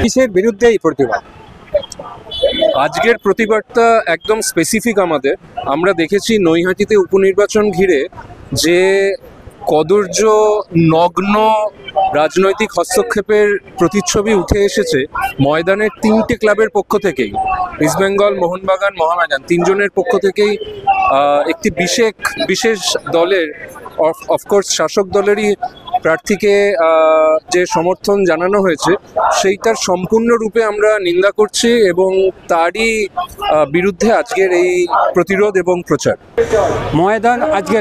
কিসের বিরুদ্ধে এই প্রতিবাদ? আজকের প্রতিবাদটা একদম স্পেসিফিক আমাদের। আমরা দেখেছি নৈহাটিতে উপনির্বাচন ঘিরে যে কদর্য নগ্ন রাজনৈতিক হস্তক্ষেপের প্রতিচ্ছবি উঠে এসেছে ময়দানের 3টে ক্লাবের পক্ষ থেকেই, ইস্টবেঙ্গল, মোহনবাগান, মহামেডান, 3জনের পক্ষ থেকেই একটি বিশেষ দলের, অফকোর্স শাসক দলেরই প্রার্থীকে যে সমর্থন জানানো হয়েছে সেইটার সম্পূর্ণরূপে আমরা নিন্দা করছি এবং তারই বিরুদ্ধে আজকের এই প্রতিরোধ এবং প্রচার। ময়দান আজকে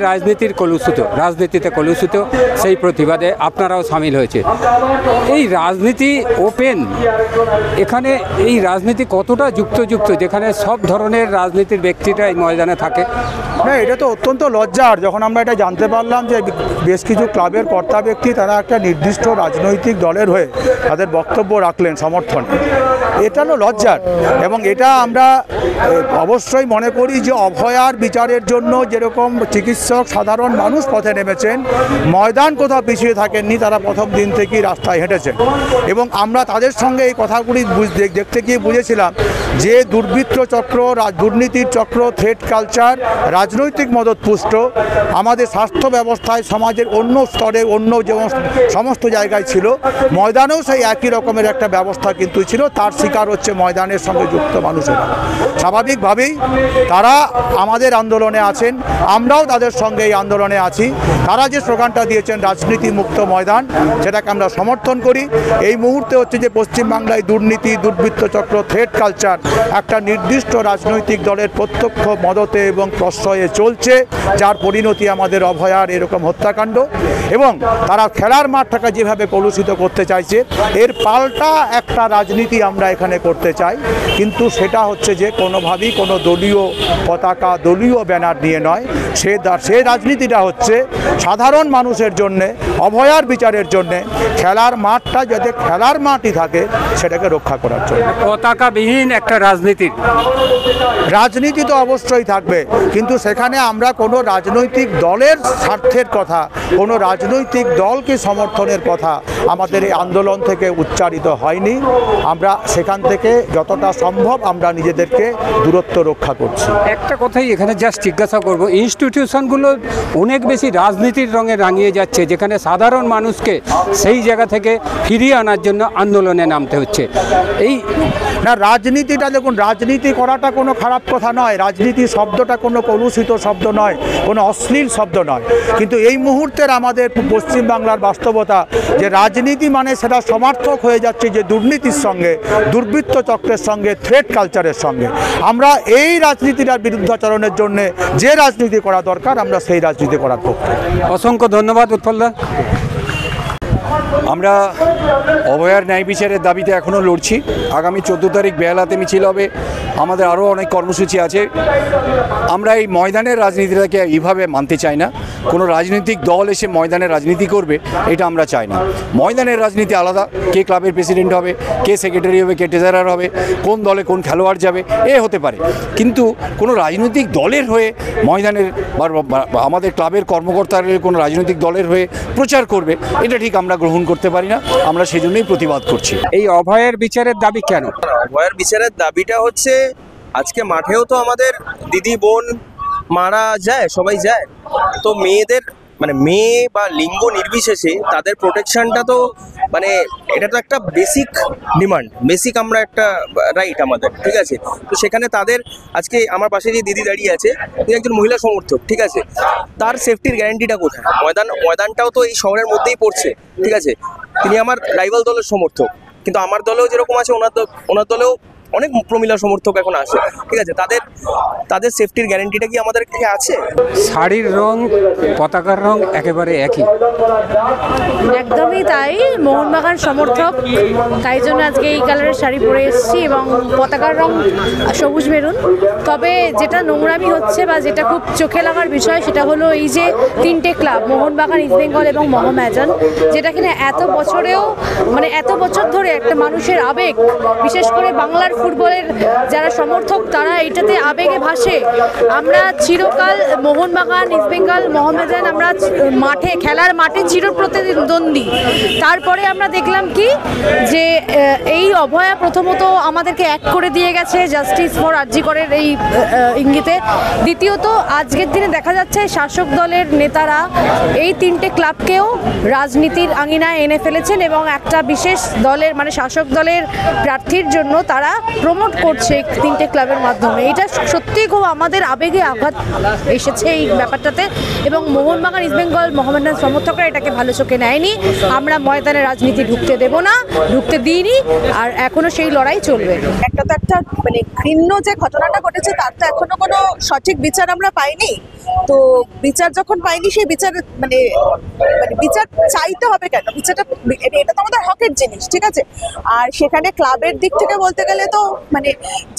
রাজনীতিতে কলুষিত, সেই প্রতিবাদে আপনারাও সামিল হয়েছে। এই রাজনীতি ওপেন, এখানে এই রাজনীতি কতটা যুক্ত যেখানে সব ধরনের রাজনীতির ব্যক্তিরা এই ময়দানে থাকে? না, এটা তো অত্যন্ত লজ্জার যখন আমরা এটা জানতে পারলাম যে বেশ কিছু ক্লাবের কর্তা ব্যক্তি তারা একটা নির্দিষ্ট রাজনৈতিক দলের হয়ে তাদের বক্তব্য রাখলেন সমর্থন। এটা হলো লজ্জার, এবং এটা আমরা অবশ্যই মনে করি যে অভয়ার বিচারের জন্য যেরকম চিকিৎসক সাধারণ মানুষ পথে নেমেছেন, ময়দান কোথাও পিছিয়ে থাকেননি, তারা প্রথম দিন থেকেই রাস্তায় হেঁটেছেন। এবং আমরা তাদের সঙ্গে এই কথাগুলি দেখতে গিয়ে বুঝেছিলাম যে দুর্বৃত্ত চক্র, দুর্নীতির চক্র, থ্রেট কালচার, রাজনৈতিক মদতপুষ্ট আমাদের স্বাস্থ্য ব্যবস্থায়, সমাজের অন্য স্তরে, অন্য যে সমস্ত জায়গায় ছিল, ময়দানেও সেই একই রকমের একটা ব্যবস্থা কিন্তু ছিল। তার শিকার হচ্ছে ময়দানের সঙ্গে যুক্ত মানুষেরা। স্বাভাবিকভাবেই তারা আমাদের আন্দোলনে আছেন, আমরাও তাদের সঙ্গে এই আন্দোলনে আছি। তারা যে স্লোগানটা দিয়েছেন রাজনীতি মুক্ত ময়দান, সেটাকে আমরা সমর্থন করি। এই মুহূর্তে হচ্ছে যে পশ্চিমবাংলায় দুর্নীতি, দুর্বৃত্ত চক্র, থ্রেট কালচার একটা নির্দিষ্ট রাজনৈতিক দলের প্রত্যক্ষ মদতে এবং প্রশ্রয়ে চলছে, যার পরিণতি আমাদের অভয়ার এরকম হত্যাকাণ্ড। এবং তারা খেলার মাঠটাকে যেভাবে কলুষিত করতে চাইছে, এর পাল্টা একটা রাজনীতি আমরা এখানে করতে চাই, কিন্তু সেটা হচ্ছে যে কোনোভাবেই কোনো দলীয় পতাকা, দলীয় ব্যানার নিয়ে নয়। সে রাজনীতিটা হচ্ছে সাধারণ মানুষের জন্যে, অভয়ার বিচারের জন্যে, খেলার মাঠটা যাতে খেলার মাঠই থাকে সেটাকে রক্ষা করার জন্য। পতাকাবিহীন একটা রাজনীতি তো অবশ্যই থাকবে, কিন্তু সেখানে আমরা কোনো রাজনৈতিক দলের স্বার্থের কথা, কোনো রাজনৈতিক দলকে সমর্থনের কথা আমাদের এই আন্দোলন থেকে উচ্চারিত হয়নি। আমরা সেখান থেকে যতটা সম্ভব আমরা নিজেদেরকে দূরত্ব রক্ষা করছি। একটা কথাই এখানে জাস্ট জিজ্ঞাসা করব, ইনস্টিটিউশনগুলো অনেক বেশি রাজনীতির রঙে রাঙিয়ে যাচ্ছে, যেখানে সাধারণ মানুষকে সেই জায়গা থেকে ফিরিয়ে আনার জন্য আন্দোলনে নামতে হচ্ছে। এই না, রাজনীতিটা দেখুন, রাজনীতি করাটা কোনো খারাপ কথা নয়, রাজনীতি শব্দটা কোনো কলুষিত শব্দ নয়, কোনো অশ্লীল শব্দ নয়, কিন্তু এই মুহূর্তের আমাদের পশ্চিমবাংলার বাস্তবতা যে রাজনীতি মানে সেটা সমার্থক হয়ে যাচ্ছে যে দুর্নীতির সঙ্গে, দুর্বৃত্ত চক্রের সঙ্গে, থ্রেট কালচারের সঙ্গে। আমরা এই রাজনীতিটার বিরুদ্ধাচরণের জন্য যে রাজনীতি করা দরকার, আমরা সেই রাজনীতি করার পক্ষে। অসংখ্য ধন্যবাদ উৎপলদা। আমরা অভয়ার ন্যায় বিচারের দাবিতে এখনও লড়ছি। আগামী 14 তারিখ বেহালাতে মিছিল হবে, আমাদের আরও অনেক কর্মসূচি আছে। আমরা এই ময়দানের রাজনীতিটাকে এইভাবে মানতে চাই না। কোনো রাজনৈতিক দল এসে ময়দানে রাজনীতি করবে এটা আমরা চাই না। ময়দানের রাজনীতি আলাদা, কে ক্লাবের প্রেসিডেন্ট হবে, কে সেক্রেটারি হবে, কে ট্রেজারার হবে, কোন দলে কোন খেলোয়াড় যাবে, এ হতে পারে, কিন্তু কোনো রাজনৈতিক দলের হয়ে ময়দানের বা আমাদের ক্লাবের কর্মকর্তার কোনো রাজনৈতিক দলের হয়ে প্রচার করবে, এটা ঠিক আমরা গ্রহণ করতে পারি না। আমরা সেই জন্যই প্রতিবাদ করছি। এই অভয়ের বিচারের দাবি কেন? অভয়ের বিচারের দাবিটা হচ্ছে আজকে মাঠেও তো আমাদের দিদি বোন মারা যায়, সবাই যায়, তো মেয়েদের মানে মেয়ে বা লিঙ্গ নির্বিশেষে তাদের প্রোটেকশনটা তো মানে এটা তো একটা বেসিক ডিমান্ড, বেসিক আমরা একটা রাইট আমাদের, ঠিক আছে? তো সেখানে তাদের আজকে আমার পাশে যে দিদি দাঁড়িয়ে আছে, তিনি একজন মহিলা সমর্থক, ঠিক আছে? তার সেফটির গ্যারান্টিটা কোথায়? ময়দানটাও তো এই শহরের মধ্যেই পড়ছে, ঠিক আছে? তিনি আমার রাইভাল দলের সমর্থক, কিন্তু আমার দলেও যেরকম আছে ওনার দলেও অনেক প্রমিলা সমর্থক এখন আছে, ঠিক আছে? তাদের সেফটির গ্যারান্টিটা কি আমাদের কাছে আছে? শাড়ির রং, পতাকার রং একেবারে একই। একদমই তাই, মোহনবাগান সমর্থক, তাই জন্য আজকে এই কালারের শাড়ি পরে এসেছি এবং পতাকার রং সবুজ মেরুন। তবে যেটা নোংরামি হচ্ছে বা যেটা খুব চোখে লাগার বিষয়, সেটা হলো এই যে 3টে ক্লাব, মোহনবাগান, ইস্টবেঙ্গল এবং মহামেডান, যেটা কিনা এত বছর ধরে একটা মানুষের আবেগ, বিশেষ করে বাংলার ফুটবলের যারা সমর্থক তারা এটাতে আবেগে ভাসে। আমরা চিরকাল মোহনবাগান, ইস্টবেঙ্গল, মোহামেডান আমরা মাঠে খেলার মাঠে চিরপ্রতিদ্বন্দ্বী। তারপরে আমরা দেখলাম কি যে এই অভয়া প্রথমত আমাদেরকে এক করে দিয়ে গেছে জাস্টিস ফর আরজি করের এই ইঙ্গিতে। দ্বিতীয়ত আজকের দিনে দেখা যাচ্ছে শাসক দলের নেতারা এই তিনটে ক্লাবকেও রাজনীতির আঙিনায় এনে ফেলেছেন এবং একটা বিশেষ দলের মানে শাসক দলের প্রার্থীর জন্য তারা প্রমোট করছে এই তিনটে ক্লাবের মাধ্যমে। এটা সত্যিই খুব আমাদের আবেগে আঘাত এসেছে এই ব্যাপারটাতে এবং মোহনবাগান, ইস্টবেঙ্গল, মোহামেডান সমর্থকরা এটাকে ভালো চোখে নেয়নি। আমরা ময়দানে রাজনীতি ঢুকতে দেব না, ঢুকতে দিইনি, আর এখনো সেই লড়াই চলবে। একটা তো একটা মানে ঘৃণ্য যে ঘটনাটা ঘটেছে তার তো এখনো কোনো সঠিক বিচার আমরা পাইনি। তো বিচার যখন পাইনি সেই বিচার মানে বিচার চাইতে হবে কেন? বিচারটা এটা তো আমাদের হকের জিনিস, ঠিক আছে। আর সেখানে ক্লাবের দিক থেকে বলতে গেলে তো মানে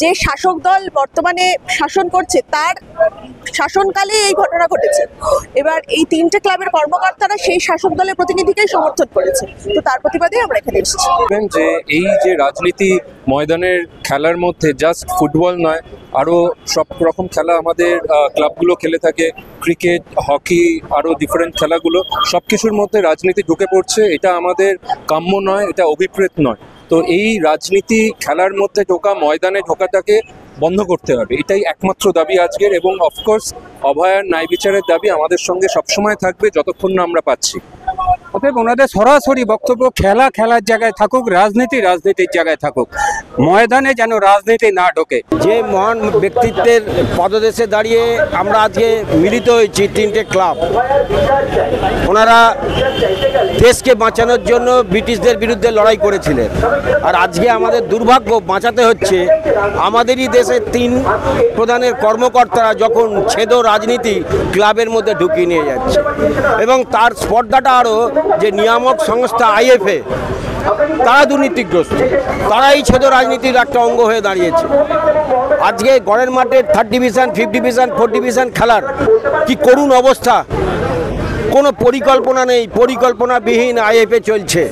যে শাসক দল বর্তমানে শাসন করছে তার শাসনকালে এই ঘটনা ঘটেছে। এবার এই তিনটে ক্লাবের কর্মকর্তারা সেই শাসক দলের প্রতিনিধিকেই সমর্থন করেছে, তো তার প্রতিবাদে আমরা এখানে এসেছি। যে এই যে রাজনীতি ময়দানের খেলার মধ্যে জাস্ট ফুটবল নয়, আরও সব রকম খেলা আমাদের ক্লাবগুলো খেলে থাকে, ক্রিকেট, হকি, আরও ডিফারেন্ট খেলাগুলো, সব কিছুর মধ্যে রাজনীতি ঢুকে পড়ছে। এটা আমাদের কাম্য নয়, এটা অভিপ্রেত নয়। তো এই রাজনীতি খেলার মধ্যে ঢোকা, ময়দানে ঢোকাটাকে বন্ধ করতে হবে, এটাই একমাত্র দাবি আজকের। এবং অফকোর্স অভয়ার ন্যায় বিচারের দাবি আমাদের সঙ্গে সবসময় থাকবে যতক্ষণ না আমরা পাচ্ছি। অতএব ওনাদের সরাসরি বক্তব্য খেলা খেলার জায়গায় থাকুক, রাজনীতি রাজনীতির জায়গায় থাকুক, ময়দানে যেন রাজনীতি না ঢোকে। যে মহান ব্যক্তিত্বের পদদেশে দাঁড়িয়ে আমরা আজকে মিলিত হয়েছি তিনটে ক্লাব, ওনারা দেশকে বাঁচানোর জন্য ব্রিটিশদের বিরুদ্ধে লড়াই করেছিলেন। আর আজকে আমাদের দুর্ভাগ্য বাঁচাতে হচ্ছে আমাদেরই দেশের তিন প্রধানের কর্মকর্তারা যখন ছেদ রাজনীতি ক্লাবের মধ্যে ঢুকিয়ে নিয়ে যাচ্ছে। এবং তার স্পর্ধাটা আরও যে নিয়ামক সংস্থা আইএফএ তারা দুর্নীতিগ্রস্ত, তারা এই ছেদ রাজনীতির একটা অঙ্গ হয়ে দাঁড়িয়েছে। আজকে গড়ের মাঠে 3rd division, 5th division, 4th division খেলার কি করুণ অবস্থা, কোনো পরিকল্পনা নেই, পরিকল্পনাবিহীন আইএফএ চলছে।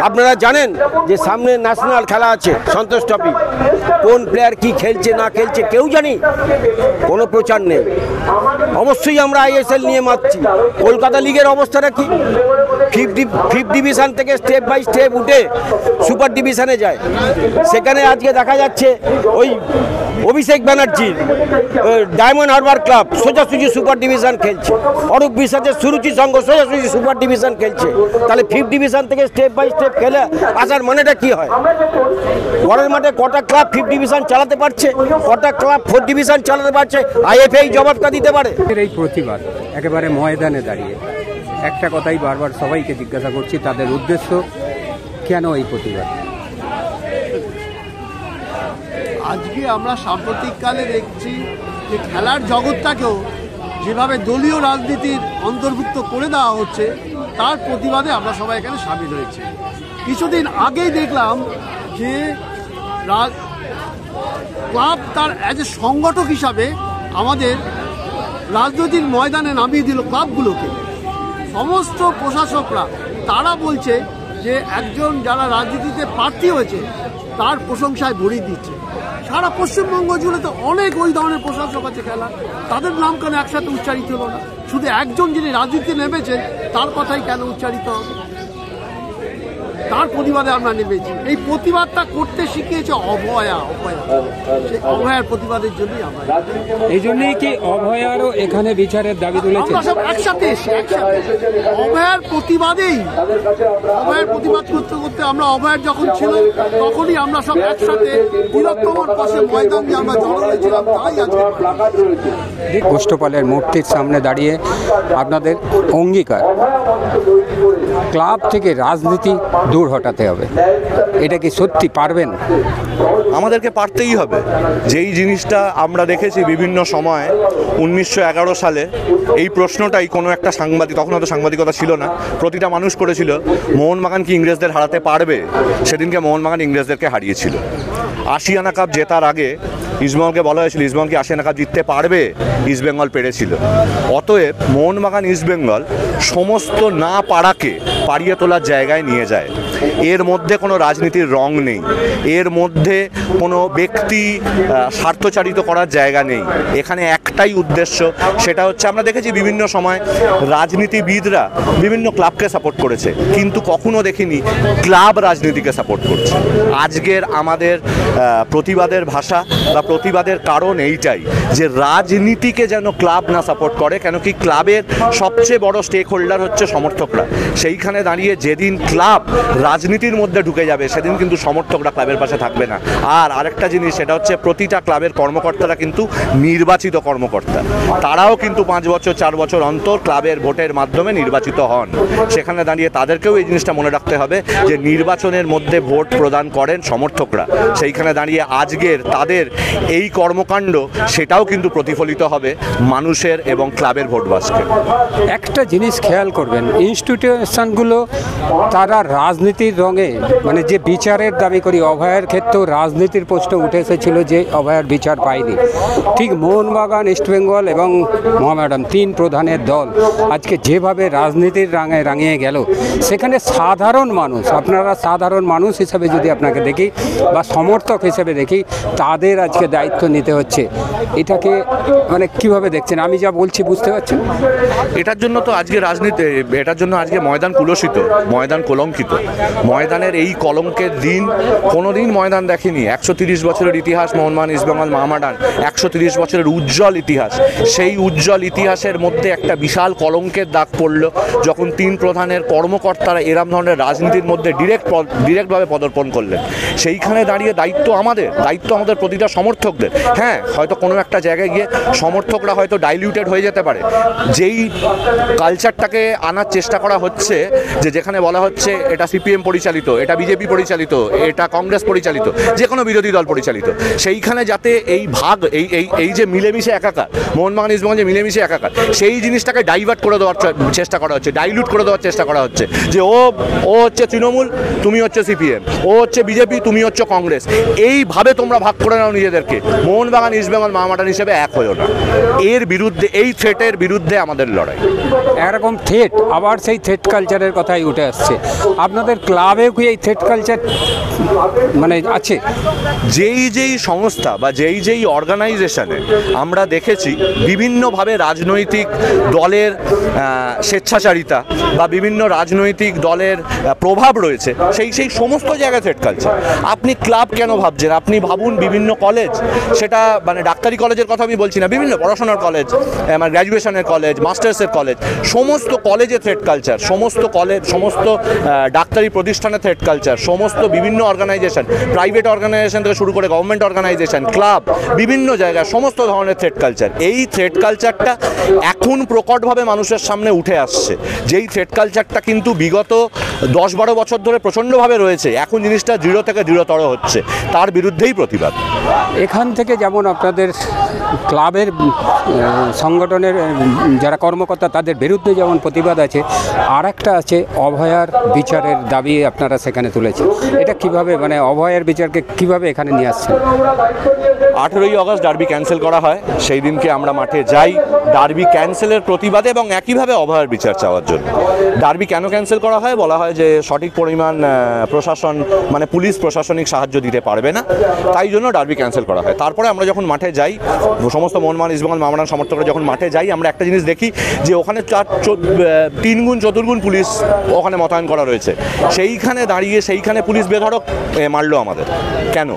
আপনারা জানেন যে সামনে ন্যাশনাল খেলা আছে সন্তোষ ট্রফি, কোন প্লেয়ার কি খেলছে না খেলছে কেউ জানি, কোনো প্রচার নেই। অবশ্যই আমরা আইএসএল নিয়ে মাতছি। কলকাতা লিগের অবস্থাটা কি? 5th ডিভিশন থেকে স্টেপ বাই স্টেপ উঠে সুপার ডিভিশনে যায়। সেখানে আজকে দেখা যাচ্ছে ওই অভিষেক ব্যানার্জির ডায়মন্ড হারবার ক্লাব সোজাসুজি সুপার ডিভিশন খেলছে, অরূপ বিশ্বাসের সুরুচি সংঘ সোজাসুজি সুপার ডিভিশন খেলছে। তাহলে 5th ডিভিশন থেকে স্টেপ বাই স্টেপ খেলে আসার মানেটা কি হয়? ঘরের মাঠে কটা ক্লাব 5th ডিভিশন চালাতে পারছে, কটা ক্লাব 4th ডিভিশন চালাতে পারছে? আইএফএ জবাবটা দিতে পারে। এই প্রতিবাদ একেবারে ময়দানে দাঁড়িয়ে একটা কথাই বারবার সবাইকে জিজ্ঞাসা করছি, তাদের উদ্দেশ্য কেন এই প্রতিবাদ? আজকে আমরা সাম্প্রতিককালে দেখছি যে খেলার জগৎটাকেও যেভাবে দলীয় রাজনীতির অন্তর্ভুক্ত করে দেওয়া হচ্ছে তার প্রতিবাদে আমরা সবাই এখানে সামিল হয়েছি। কিছুদিন আগেই দেখলাম যে ক্লাব তার অ্যাজ এ সংগঠক হিসাবে আমাদের রাজনৈতিক ময়দানে নামিয়ে দিল ক্লাবগুলোকে। সমস্ত প্রশাসকরা তারা বলছে যে একজন যারা রাজনীতিতে প্রার্থী হয়েছে তার প্রশংসায় ভরিয়ে দিচ্ছে। সারা পশ্চিমবঙ্গ জুড়ে তো অনেক ওই ধরনের প্রশাসক আছে খেলা, তাদের নাম কেন একসাথে উচ্চারিত হলো না? শুধু একজন যিনি রাজনীতি নেমেছেন তার কথাই কেন উচ্চারিত হবে? তার প্রতিবাদে আমরা নেমেছি। এই প্রতিবাদটা করতে শিখিয়েছে অভয়া। সেই অভয়ার প্রতিবাদের জন্যই আমরা, এই জন্যই কি অভয়ারও এখানে বিচারের দাবি তুলেছে? আমরা সব একসাথে এসে অভয়ার প্রতিবাদেই, অভয়ার প্রতিবাদ করতে করতে আমরা অভয়ার যখন ছিল তখনই আমরা সব একসাথে বৃহত্তমর পাশে ময়দান দিয়ে আমরা জড়ো হয়েছিলাম। তাই আজকে গোষ্ঠপালের মূর্তির সামনে দাঁড়িয়ে আপনাদের অঙ্গীকার ক্লাব থেকে রাজনীতি দূর হটাতে হবে, এটা কি সত্যি পারবেন? আমাদেরকে পারতেই হবে। যেই জিনিসটা আমরা দেখেছি বিভিন্ন সময় 1911 সালে এই প্রশ্নটাই কোনো একটা সাংবাদিক, তখন হয়তো সাংবাদিকতা ছিল না, প্রতিটা মানুষ করেছিল মোহনবাগান কি ইংরেজদের হারাতে পারবে? সেদিনকে মোহনবাগান ইংরেজদেরকে হারিয়েছিল। 80 আনা কাপ জেতার আগে ইস্টবেঙ্গলকে বলা হয়েছিল ইস্টবেঙ্গল কি 80 আনা কাপ জিততে পারবে? ইস্টবেঙ্গল পেরেছিল। অতএব মোহনবাগান ইস্টবেঙ্গল সমস্ত না পারাকে পারিয়ে তোলার জায়গায় নিয়ে যায়। এর মধ্যে কোনো রাজনীতির রং নেই, এর মধ্যে কোনো ব্যক্তি স্বার্থচারিত করার জায়গা নেই। এখানে একটাই উদ্দেশ্য, সেটা হচ্ছে আমরা দেখেছি বিভিন্ন সময় রাজনীতিবিদরা বিভিন্ন ক্লাবকে সাপোর্ট করেছে, কিন্তু কখনো দেখিনি ক্লাব রাজনীতিকে সাপোর্ট করছে। আজকের আমাদের প্রতিবাদের ভাষা বা প্রতিবাদের কারণ এইটাই যে রাজনীতিকে যেন ক্লাব না সাপোর্ট করে, কেন কি ক্লাবের সবচেয়ে বড় স্টেক হোল্ডার হচ্ছে সমর্থকরা। সেইখানে দাঁড়িয়ে যেদিন ক্লাব রাজনীতির মধ্যে ঢুকে যাবে সেদিন কিন্তু সমর্থকরা ক্লাবের পাশে থাকবে না। আর আরেকটা জিনিস, সেটা হচ্ছে প্রতিটা ক্লাবের কর্মকর্তারা কিন্তু নির্বাচিত কর্মকর্তা, তারাও কিন্তু 5 বছর 4 বছর অন্তর ক্লাবের ভোটের মাধ্যমে নির্বাচিত হন। সেখানে দাঁড়িয়ে তাদেরকেও এই জিনিসটা মনে রাখতে হবে যে নির্বাচনের মধ্যে ভোট প্রদান করেন সমর্থকরা। সেইখানে দাঁড়িয়ে আজকের তাদের এই কর্মকাণ্ড সেটাও কিন্তু প্রতিফলিত হবে মানুষের এবং ক্লাবের ভোট বাক্সে। একটা জিনিস খেয়াল করবেন, ইনস্টিটিউশনগুলো তারা রাজনীতির রঙে, মানে যে বিচারের দাবি করি, অভয়ের ক্ষেত্রেও রাজনীতির প্রশ্ন উঠে এসেছিল যে অভয়ের বিচার পায়নি। ঠিক মোহনবাগান, ইস্টবেঙ্গল এবং মোহামেডান 3 প্রধানের দল আজকে যেভাবে রাজনীতির রাঙে রাঙিয়ে গেল, সেখানে সাধারণ মানুষ, আপনারা সাধারণ মানুষ হিসাবে যদি আপনাকে দেখি বা সমর্থক হিসেবে দেখি, তাদের আজকে দায়িত্ব নিতে হচ্ছে। এটাকে মানে কিভাবে দেখছেন? আমি যা বলছি বুঝতে পারছেন? এটার জন্য তো আজকে রাজনীতি, এটার জন্য আজকে ময়দান কুলসিত, ময়দান কলঙ্কিত। ময়দানের এই কলঙ্কের দিন কোনোদিন ময়দান দেখেনি। 130 বছরের ইতিহাস মোহনবাগান, ইস্টবেঙ্গল, মোহামেডান, 130 বছরের উজ্জ্বল ইতিহাস। সেই উজ্জ্বল ইতিহাসের মধ্যে একটা বিশাল কলঙ্কের দাগ পড়ল যখন 3 প্রধানের কর্মকর্তারা এরম ধরনের রাজনীতির মধ্যে ডিরেক্টভাবে পদার্পণ করলেন। সেইখানে দাঁড়িয়ে দায়িত্ব আমাদের প্রতিটা সমর্থকদের। হ্যাঁ, হয়তো কোনো একটা জায়গায় গিয়ে সমর্থকরা হয়তো ডাইলিউটেড হয়ে যেতে পারে। যেই কালচারটাকে আনার চেষ্টা করা হচ্ছে, যে যেখানে বলা হচ্ছে এটা সিপিএম পরিচালিত, এটা বিজেপি পরিচালিত, এটা কংগ্রেস পরিচালিত, যে কোনো বিরোধী দল পরিচালিত, সেইখানে যাতে এই ভাগ, এই যে মিলেমিশে একাকার, মোহনবাগান ইস্টবেঙ্গল যে মিলেমিশে একাকার, সেই জিনিসটাকে ডাইভার্ট করে দেওয়ার চেষ্টা করা হচ্ছে, ডাইলুট করে দেওয়ার চেষ্টা করা হচ্ছে। যে ও হচ্ছে তৃণমূল, তুমি হচ্ছে সিপিএম, ও হচ্ছে বিজেপি, তুমি হচ্ছে কংগ্রেস। এইভাবে তোমরা ভাগ করে নাও নিজেদেরকে, মোহনবাগান ইস্টবেঙ্গল মোহামেডান হিসেবে এক হয়েও না। এর বিরুদ্ধে, এই থ্রেটের বিরুদ্ধে আমাদের লড়াই। এরকম থ্রেট, আবার সেই থ্রেট কালচারের কথাই উঠে আসছে। আপনাদের ক্লাবেও কি এই থ্রেট কালচার মানে আছে? যেই সংস্থা বা যেই অর্গানাইজেশনে আমরা দেখেছি বিভিন্নভাবে রাজনৈতিক দলের স্বেচ্ছাচারিতা বা বিভিন্ন রাজনৈতিক দলের প্রভাব রয়েছে, সেই সমস্ত জায়গায় থ্রেট কালচার। আপনি ক্লাব কেন ভাবছেন? আপনি ভাবুন বিভিন্ন কলেজ, সেটা মানে ডাক্তারি কলেজের কথা আমি বলছি না, বিভিন্ন পড়াশোনার কলেজ, আমার গ্র্যাজুয়েশনের কলেজ, মাস্টার্সের কলেজ, সমস্ত কলেজে থ্রেট কালচার, সমস্ত কলেজ, সমস্ত ডাক্তারি প্রতিষ্ঠানে থ্রেট কালচার, সমস্ত বিভিন্ন অর্গানাইজেশন, প্রাইভেট অর্গানাইজেশন থেকে শুরু করে গভর্নমেন্ট অর্গানাইজেশন, ক্লাব, বিভিন্ন জায়গায় সমস্ত ধরনের থ্রেট কালচার। এই থ্রেট কালচারটা এখন প্রকটভাবে মানুষের সামনে উঠে আসছে। যেই থ্রেট কালচারটা কিন্তু বিগত 10-12 বছর ধরে প্রচণ্ডভাবে রয়েছে, এখন জিনিসটা দৃঢ় থেকে দৃঢ়তর হচ্ছে, তার বিরুদ্ধেই প্রতিবাদ। এখান থেকে যেমন আপনাদের ক্লাবের সংগঠনের যারা কর্মকর্তা তাদের বিরুদ্ধে যেমন প্রতিবাদ আছে, আর একটা আছে অভয়ার বিচারের দাবি আপনারা সেখানে তুলেছেন। এটা কিভাবে, মানে অভয়ার বিচারকে কিভাবে এখানে নিয়ে আসছেন? 18ই আগস্ট ডার্বি ক্যান্সেল করা হয়, সেই দিনকে আমরা মাঠে যাই ডার্বি ক্যান্সেলের প্রতিবাদে এবং একইভাবে অভয়ার বিচার চাওয়ার জন্য। ডার্বি কেন ক্যান্সেল করা হয়? বলা হয় যে সঠিক পরিমাণ প্রশাসন, মানে পুলিশ প্রশাসনিক সাহায্য দিতে পারবে না, তাই জন্য ডার্বি ক্যান্সেল করা হয়। তারপরে আমরা যখন মাঠে যাই, সমস্ত মোহনবাগান ইস্টবেঙ্গল মোহামেডান সমর্থকরা যখন মাঠে যাই, আমরা একটা জিনিস দেখি যে ওখানে 3 গুণ 4 গুণ পুলিশ ওখানে মোতায়েন করা রয়েছে। সেইখানে দাঁড়িয়ে সেইখানে পুলিশ বেধড়ক মারলো আমাদের। কেন?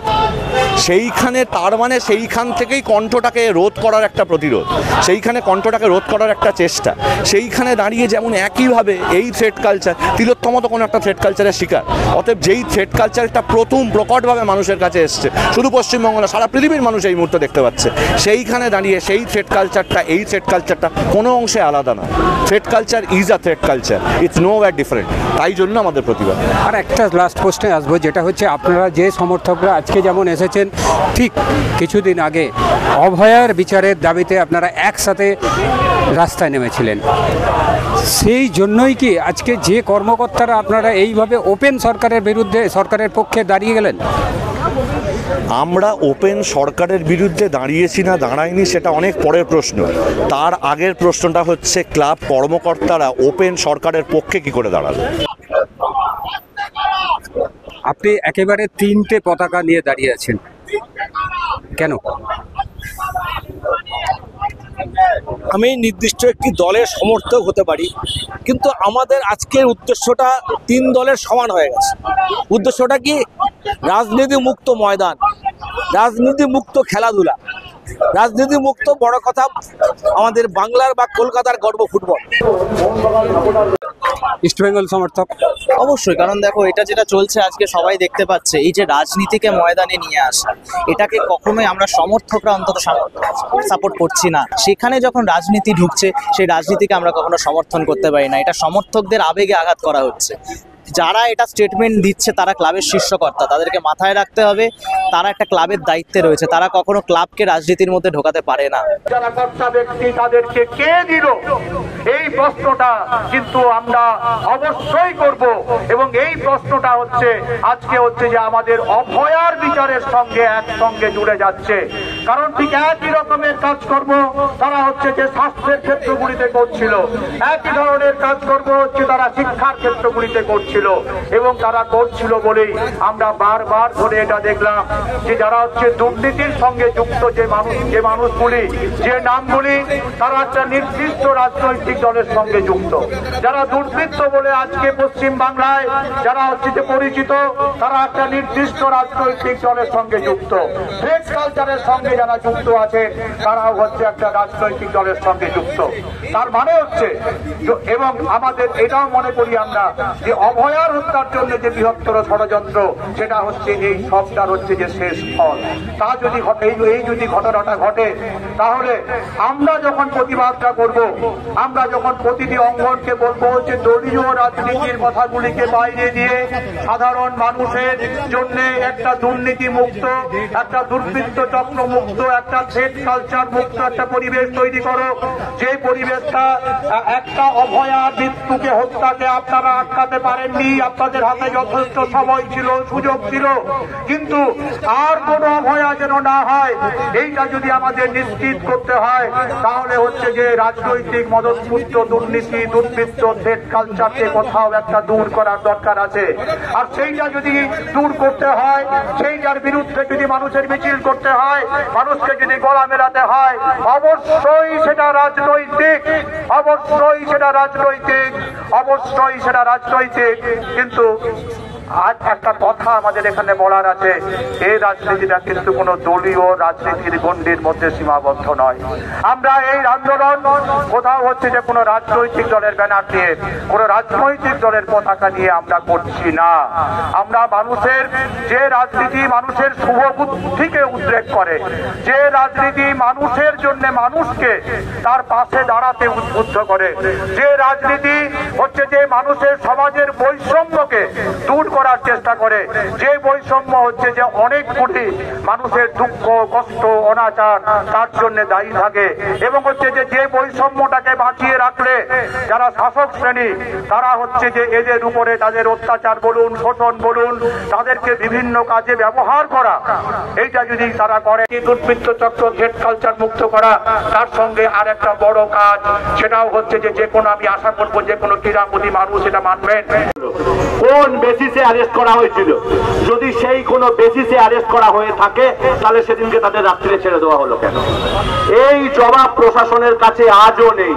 সেইখানে তার মানে সেইখান থেকেই কণ্ঠটাকে রোধ করার একটা প্রতিরোধ, সেইখানে কণ্ঠটাকে রোধ করার একটা চেষ্টা। সেইখানে দাঁড়িয়ে যেমন একইভাবে এই থ্রেট কালচার, তিলোত্তম তো কোনো একটা থ্রেট কালচারের শিকার। অতএব যেই থ্রেট কালচারটা প্রথম প্রকটভাবে মানুষের কাছে এসছে, শুধু পশ্চিমবঙ্গ না, সারা পৃথিবীর মানুষ এই মুহূর্তে দেখতে পাচ্ছে, সেইখানে দাঁড়িয়ে সেই থ্রেট কালচারটা, এই থ্রেট কালচারটা কোনো অংশে আলাদা না। Threat culture is a threat culture, it's no wire different. তাই জন্য আমাদের প্রতিবাদ। আর একটা লাস্ট প্রশ্নে আসবো, যেটা হচ্ছে আপনারা যে সমর্থকরা আজকে যেমন এসেছেন, ঠিক কিছুদিন আগে অভয়ার বিচারের দাবিতে আপনারা একসাথে রাস্তায় নেমেছিলেন। সেই জন্যই কি আজকে যে কর্মকর্তারা আপনারা এইভাবে ওপেন সরকারের বিরুদ্ধে, সরকারের পক্ষে দাঁড়িয়ে গেলেন? আমরা ওপেন সরকারের বিরুদ্ধে দাঁড়িয়েছি না দাঁড়াইনি সেটা অনেক পরের প্রশ্ন। তার আগের প্রশ্নটা হচ্ছে ক্লাব কর্মকর্তারা ওপেন সরকারের পক্ষে কি করে দাঁড়ালো। আপনি একেবারে 3টে পতাকা নিয়ে দাঁড়িয়ে আছেন, কেন? আমি নির্দিষ্ট একটি দলের সমর্থক হতে পারি, কিন্তু আমাদের আজকের উদ্দেশ্যটা 3 দলের সমান হয়ে গেছে। উদ্দেশ্যটা কি? রাজনীতি মুক্ত ময়দান, রাজনীতি মুক্ত খেলাধুলা, রাজনীতি মুক্ত, বড় কথা আমাদের বাংলার বা কলকাতার গর্ব ফুটবল। ইস্টবেঙ্গল সমর্থক অবশ্যই, কারণ দেখো এটা যেটা চলছে আজকে সবাই দেখতে পাচ্ছে, এই যে রাজনীতিকে ময়দানে নিয়ে আসা, এটাকে কখনোই আমরা সমর্থকরা অন্তত সাপোর্ট করছি না। সেখানে যখন রাজনীতি ঢুকছে, সেই রাজনীতিকে আমরা কখনো সমর্থন করতে পারি না। এটা সমর্থকদের আবেগে আঘাত করা হচ্ছে। যারা এটা স্টেটমেন্ট দিচ্ছে তারা ক্লাবের শীর্ষকর্তা, তাদেরকে মাথায় রাখতে হবে তারা একটা ক্লাবের দায়িত্বে রয়েছে, তারা কখনো ক্লাবকে রাজনীতির মধ্যে ঢোকাতে পারে না। যারা কর্তা ব্যক্তি তাদেরকে কে দিল এই প্রশ্নটা কিন্তু আমরা অবশ্যই করব, এবং এই প্রশ্নটা হচ্ছে আজকে হচ্ছে যে আমাদের অভয়ার বিচারের সঙ্গে একসঙ্গে জুড়ে যাচ্ছে। কারণ ঠিক একই রকমের কাজকর্ম তারা হচ্ছে যে স্বাস্থ্যের ক্ষেত্রগুলিতে করছিল, একই ধরনের কাজকর্ম হচ্ছে তারা শিক্ষার ক্ষেত্রগুলিতে করছিল, এবং তারা করছিল বলেই আমরা বারবার ধরে এটা দেখলাম যে যারা হচ্ছে দুর্নীতির সঙ্গে যুক্ত যে মানুষগুলি, যে নামগুলি, তারা একটা নির্দিষ্ট রাজনৈতিক দলের সঙ্গে যুক্ত। যারা দুর্বৃত্ত বলে আজকে পশ্চিম বাংলায় যারা হচ্ছে যে পরিচিত, তারা একটা নির্দিষ্ট রাজনৈতিক দলের সঙ্গে যুক্ত। ফেক কালচারের সঙ্গে যারা যুক্ত আছে তারাও হচ্ছে একটা রাজনৈতিক দলের সঙ্গে যুক্ত। তার মানে হচ্ছে, এবং আমাদের এটাও মনে করি আমরা যে অভয়ার হত্যার জন্য যে বৃহত্তর ষড়যন্ত্র, সেটা হচ্ছে এই সবটার হচ্ছে যে শেষ ফল। তা যদি ঘটে, এই যদি ঘটনাটা ঘটে, তাহলে আমরা যখন প্রতিবাদটা করব, আমরা যখন প্রতিটি অঙ্গনকে বলবো যে দলীয় রাজনীতির কথাগুলিকে বাইরে দিয়ে সাধারণ মানুষের জন্য একটা দুর্নীতি মুক্ত, একটা দুর্বৃত্ত চক্র মুক্ত, একটা থ্রেট কালচার মুক্ত একটা পরিবেশ তৈরি করো, যে পরিবেশটা একটা অভয়া মৃত্যুকে, হত্যাকে আপনারা আটকাতে পারেননি। আপনাদের হাতে যথেষ্ট সময় ছিল, সুযোগ ছিল, কিন্তু আর কোনো অভয়া যেন না হয়, এইটা যদি আমাদের নিশ্চিত করতে হয়, তাহলে হচ্ছে যে রাজনৈতিক মদতপুষ্ট দুর্নীতি, দুর্বৃত্ত, থ্রেট কালচারকে কোথাও একটা দূর করার দরকার আছে। আর সেইটা যদি দূর করতে হয়, সেইটার বিরুদ্ধে যদি মানুষের মিছিল করতে হয়, মানুষকে যদি গলা মেলাতে হয়, অবশ্যই সেটা রাজনৈতিক, অবশ্যই সেটা রাজনৈতিক, অবশ্যই সেটা রাজনৈতিক। কিন্তু আজ একটা কথা আমাদের এখানে বলার আছে, এই রাজনীতিটা কিন্তু কোনো দলীয় রাজনীতির গণ্ডির মধ্যে সীমাবদ্ধ নয়। আমরা এই আন্দোলন কোথাও হচ্ছে যে কোনো রাজনৈতিক দলের ব্যানার দিয়ে, কোনো রাজনৈতিক দলের পতাকা নিয়ে আমরা করছি না। আমরা মানুষের, যে রাজনীতি মানুষের শুভ বুদ্ধিকে উদ্রেক করে, যে রাজনীতি মানুষের জন্য মানুষকে তার পাশে দাঁড়াতে উদ্বুদ্ধ করে, যে রাজনীতি হচ্ছে যে মানুষের সমাজের বৈষম্যকে দূর করার চেষ্টা করে, যে বৈষম্য হচ্ছে যে অনেক কোটি মানুষের দুঃখ, কষ্ট, অনাচার তার জন্য দায়ী থাকে, এবং হচ্ছে যে বৈষম্যটাকে বাঁচিয়ে রাখলে যারা শাসক শ্রেণী তারা হচ্ছে যে এদের উপরে তাদের অত্যাচার বলুন, শোষণ বলুন, তাদেরকে বিভিন্ন কাজে ব্যবহার করা, এইটা যদি তারা করে, দুর্বৃত্ত চক্র, থ্রেট কালচার মুক্ত করা, তার সঙ্গে আর একটা বড় কাজ, সেটাও হচ্ছে যে কোনো, আমি আশা করবো যে কোনো ক্রীড়ামোদী মানুষ এটা মানবেন। কোন বেসিসে অ্যারেস্ট করা হয়েছিল? যদি সেই কোনো বেসিসে অ্যারেস্ট করা হয়ে থাকে, তাহলে সেদিনকে তাদের রাত্রিরে ছেড়ে দেওয়া হলো কেন? এই জবাব প্রশাসনের কাছে আজও নেই।